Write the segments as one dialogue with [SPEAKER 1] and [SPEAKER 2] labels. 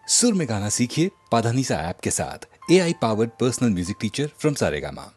[SPEAKER 1] सुर में गाना सीखिए पाधानीसा ऐप के साथ। AI powered personal music teacher from Saregama.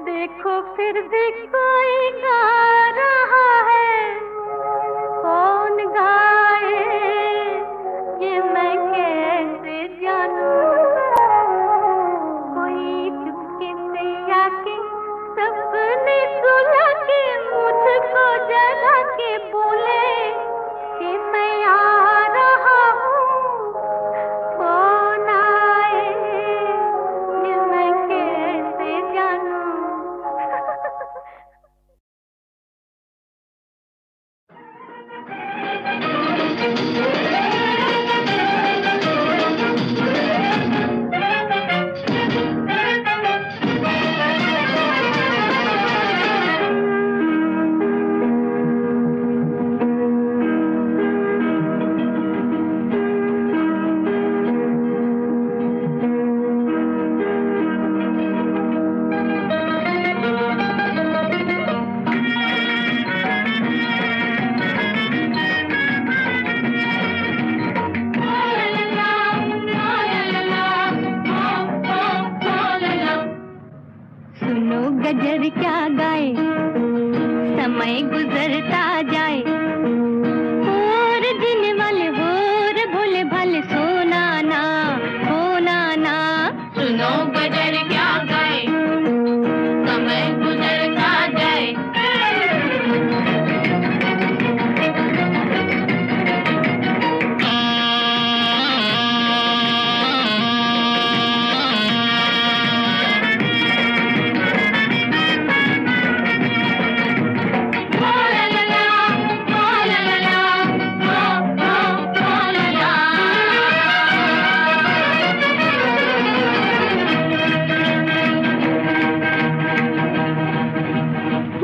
[SPEAKER 2] देखो फिर भी कोई गा रहा है, कौन गाए ये मैं कैसे जानूं। कोई चुपके से आके सपने सुला के मुझको जगा के बोले कि मैं आ रहा हूँ। गजर क्या गाए, समय गुजरता जाए। और दिन वाले होर भोले भाले सोना ना, होना ना। सुनो गजर क्या गाए, समय गुजरता जाए।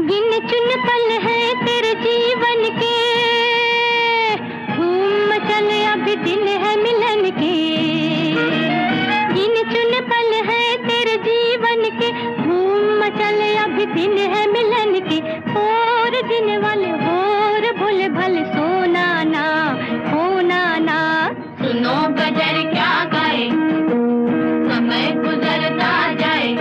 [SPEAKER 2] गिन चुन पल है तेरे जीवन के, धूम मचले अभी दिन है मिलन के। गिन चुन पल है तेरे जीवन के, धूम मचले अभी दिन है मिलन के। और दिन वाले होर भोले भाले सोना ना, होना ना। सुनो गजर क्या गाए, समय गुजरता जाए।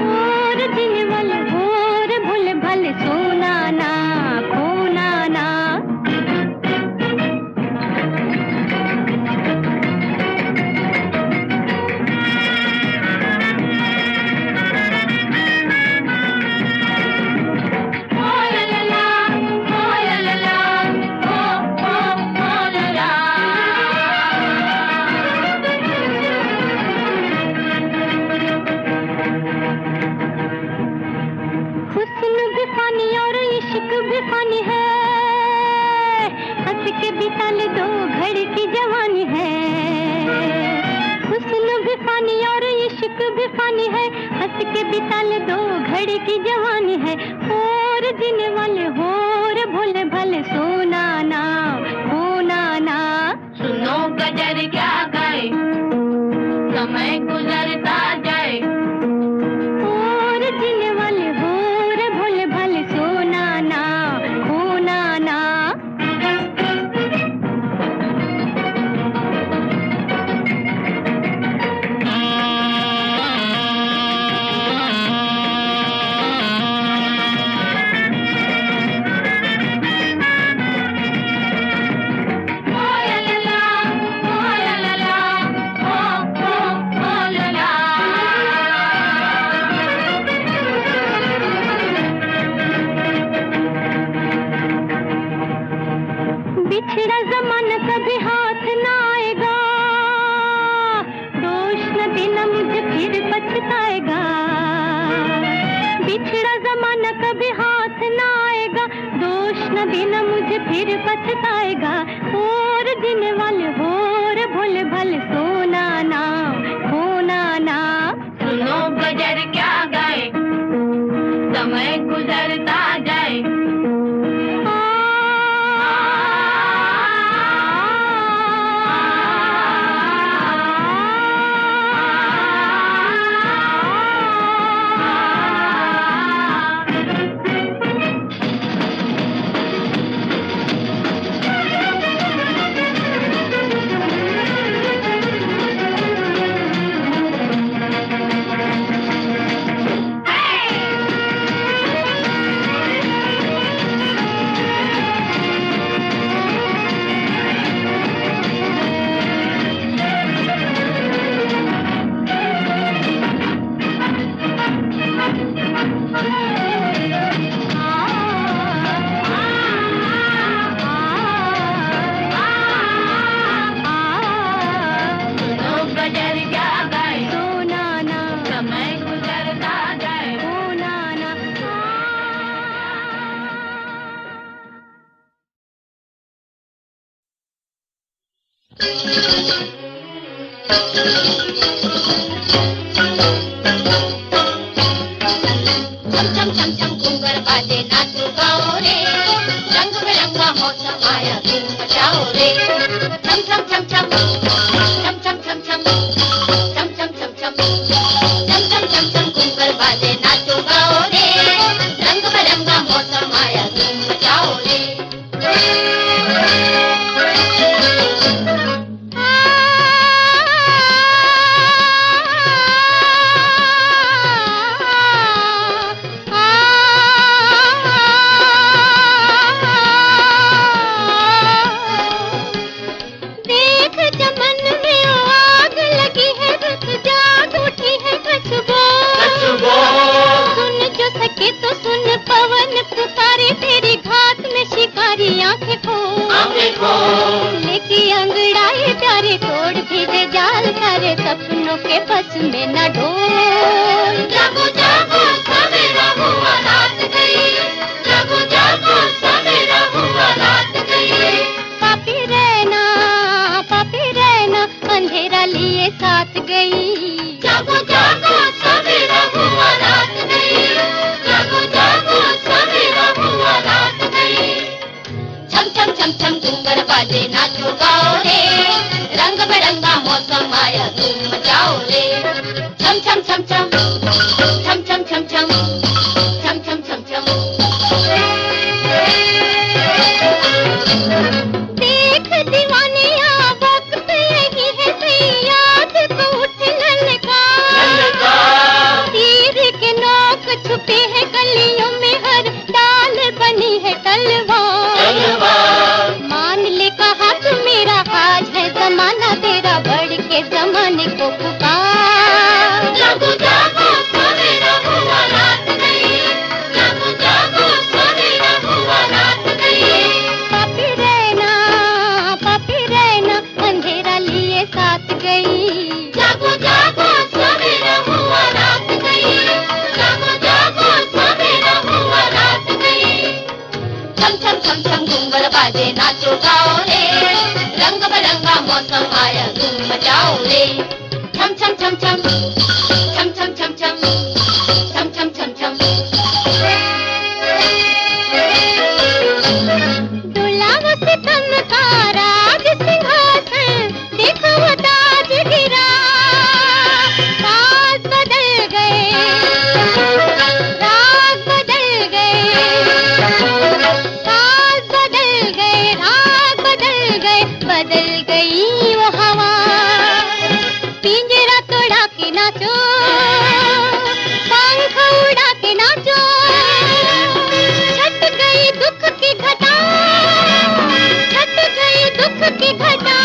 [SPEAKER 2] और दिन वाले होर भोले भाले सोना ना, खोना ना। ओ ला ला ला, ओ ला ला ला, ओ ला ला। हुस्न भी फानी और इश्क भी फानी है, हंस के बिता ले दो घड़ी की जवानी है। हुस्न भी फानी और इश्क भी फानी है, हंस के बिता ले दो घड़ी की जवानी है। और दिन वाले होर भोले भाले सोना ना, होना ना। सुनो गजर क्या गाए, समय गुजरता जाए। और दिन वाले होर भोले भाले सोना ना, खोना ना। ओ ला ला ला, ओ ला ला ला, ओ ला ला। बिछड़ा जमाना कभी हाथ ना आएगा, दोष न देना मुझे फिर पछताएगा। बिछड़ा जमाना कभी हाथ ना आएगा, दोष न देना मुझे फिर पछताएगा। और दिन वाले होर भोले भाले सोना ना, होना ना। सुनो गजर क्या गाए, समय गुजरता जाए। देख चमन में आग लगी है, रुत जाग उठी है खुशबू। सुन जो सके तो सुन, पवन पुकारे तेरी घात में शिकारी आंखें खोल। लेके अंगड़ाए प्यारे तोड़ भेजे जाल सारे सपनों के बस में न ढोल। जागो जागो सवेरा हुआ रात गई, जागो जागो सवेरा हुआ रात गई। पापी रहना अंधेरा लिए साथ गई। जागो जागो सवेरा हुआ रात गई, जागो जागो सवेरा हुआ रात गई। छम छम छम छम घूंगर बाजे नाचो गाओ रे, रंग बिरंगा मौसम आया धूम मचाओ रे। छम छम छम छम छम छम छम छम छम छम छम छम। देख दीवानिया वक्त यही है, सही याद को उठ ललकार। तीर के नोक छुपे है गलियों में, हर डाल बनी है तलवार। मान ले कहा तू मेरा आज है जमाना तेरा, बढ़ के जमाने को पुकार। जागो जागो सवेरा हुआ रात गई, जागो जागो सवेरा हुआ रात गई। पापी रहना अंधेरा लिए साथ गई। जागो जागो सवेरा हुआ रात गई, जागो जागो सवेरा हुआ रात गई। छम छम छम छम घूंगर बाजे नाचो गाओ रे, रंग बिरंगा मौसम आया धूम मचाओ रे। छम छम छम छम छम छम छम छम छम छम छम छम। दुला वो सितम का राज सिंहासन, देखो वो ताज गिरा। साज बदल गए, राग बदल गए, साज बदल गए, राग बदल गए। बदल गई वो हवा, पिंजरा तोड़ा के नाचो, पंख उड़ा के नाचो। छट गई दुख की घटा, छट गई दुख की घटा।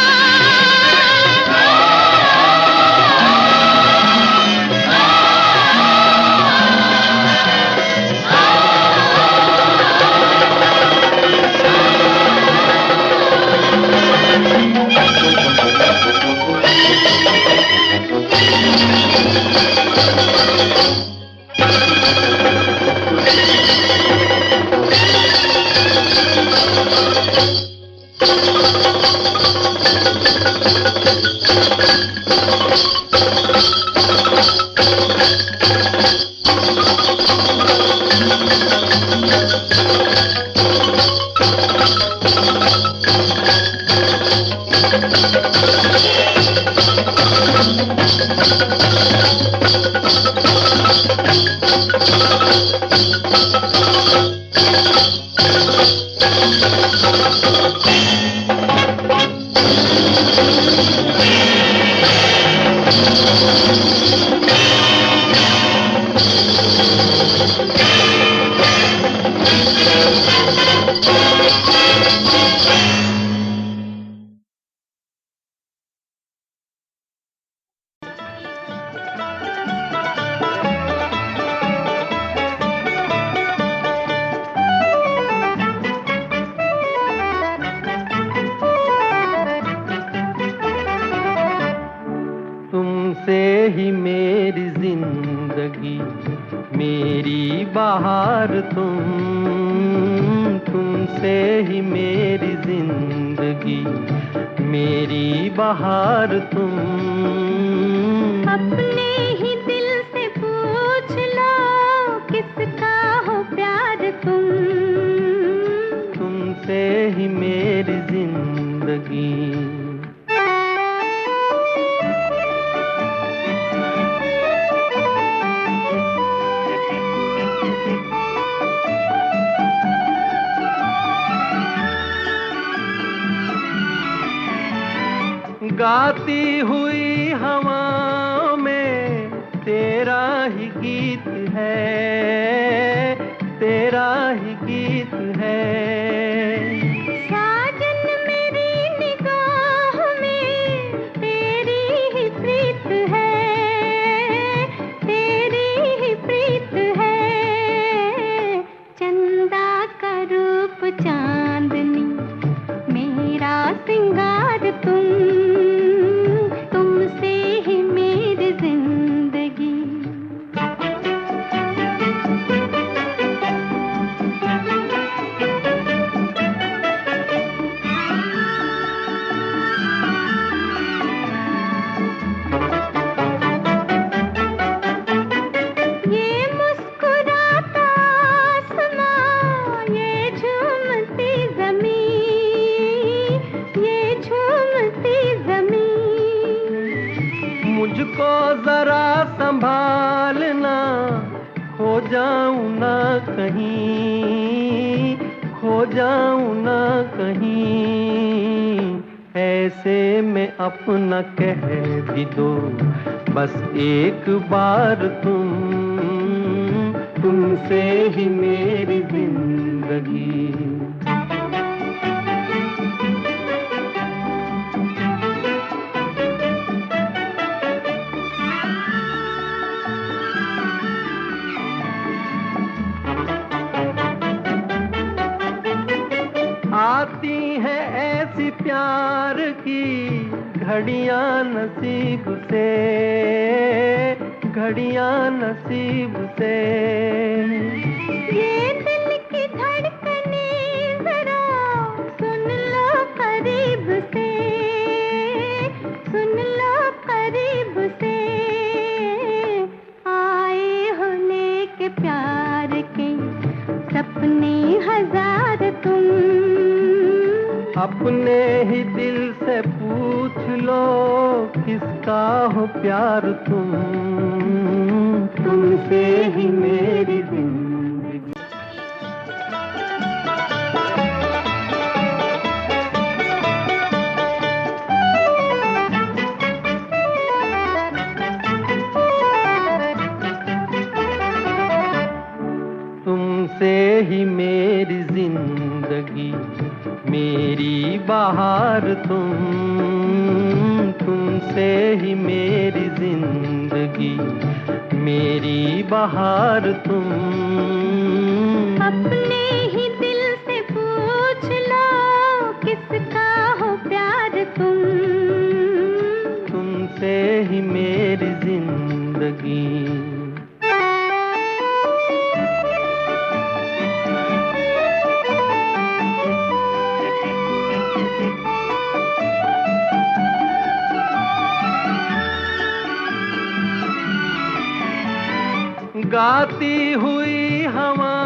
[SPEAKER 3] ही मेरी जिंदगी, मेरी बहार तुमसे ही मेरी जिंदगी, मेरी बहार तुम।
[SPEAKER 2] अपने ही दिल से पूछ लो किसका हो प्यार
[SPEAKER 3] तुमसे ही मेरी जिंदगी। गाती हुई हवा में तेरा ही गीत है, तेरा ही गीत है।
[SPEAKER 2] साजन मेरी निगाह में
[SPEAKER 3] मुझको जरा संभालना, खो जाऊं ना कहीं, खो जाऊं ना कहीं। ऐसे में अपना कह भी दो बस एक बार तुमसे ही मेरी जिंदगी। आती है ऐसी प्यार की घड़ियां नसीब से, घड़ियां नसीब से।
[SPEAKER 2] ये दिल की धड़कने जरा सुन लो करीब से, सुन लो करीब से। आए हो लेके प्यार के सपने हजार तुम,
[SPEAKER 3] अपने ही दिल से पूछ लो किसका हो प्यार तुमसे ही मेरी जिंदगी। तुमसे ही मेरी जिंदगी, मेरी बहार तुमसे ही मेरी जिंदगी, मेरी बहार
[SPEAKER 2] अपने ही दिल से पूछ लो किसका हो प्यार
[SPEAKER 3] तुमसे ही मेरी जिंदगी। गाती हुई हवा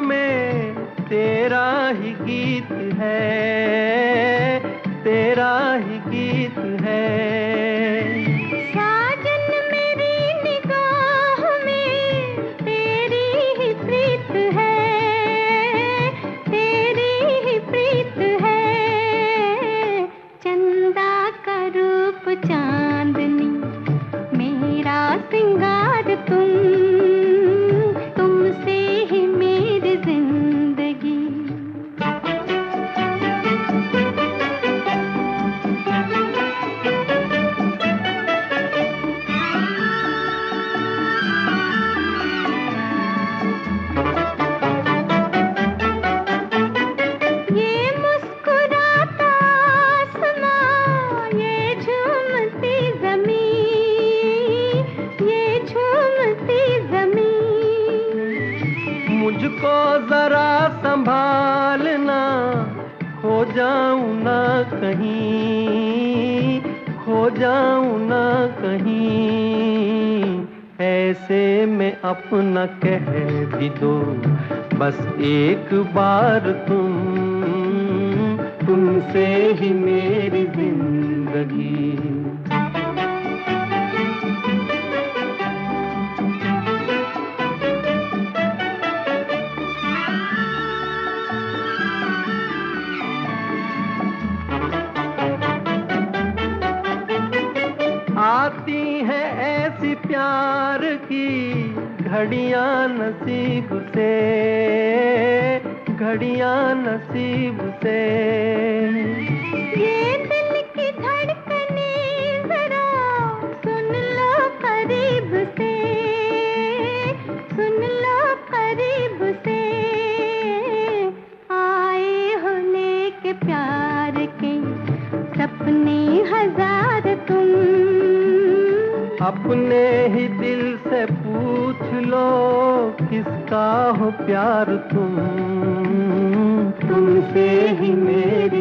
[SPEAKER 3] में तेरा ही गीत है, तेरा ही गीत है।
[SPEAKER 2] साजन मेरी निगाह में तेरी ही प्रीत है, तेरी ही प्रीत है। चंदा का रूप चांदनी मेरा सिंगार तुमसे ही मेरी जिंदगी। ये मुस्कुराता आसमां, ये झूमती ज़मीं, ये झूमती ज़मीं।
[SPEAKER 3] मुझको जरा संभालना, खो जाऊं ना कहीं, खो जाऊं ना कहीं। ऐसे में अपना कह भी दो बस एक बार तुमसे ही मेरी जिंदगी। आती है ऐसी प्यार की घड़ियां नसीब से, घड़ियां नसीब से।
[SPEAKER 2] ये दिल की धड़कने जरा सुन लो करीब से, सुन लो करीब से। आए हो लेके प्यार के सपने हजार तुम,
[SPEAKER 3] अपने ही दिल से पूछ लो किसका हो प्यार तुमसे ही मेरी